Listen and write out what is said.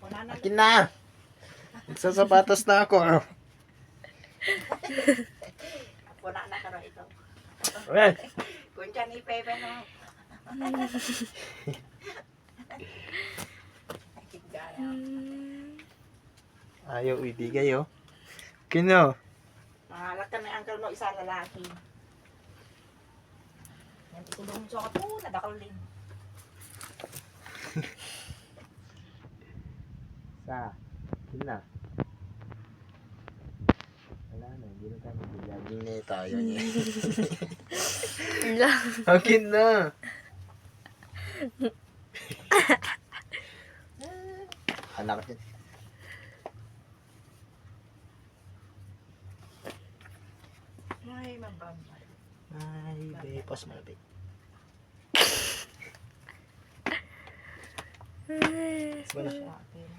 Akin na. Magsasapatos na ako. Wala na ka ito. Well, Kung dyan ipepe na. ayaw ibigay oh. Kino? Mahalat ka na uncle mo, isa lalaki. Yan, ikulong mo sa kapo, nadakal din. Sa? Kina? Wala na, hindi na tayo mag-vlogging na tayo niya. Akin na. Anak din. Ay, mababa. Ay, bepos malapit. Wala. Sa akin.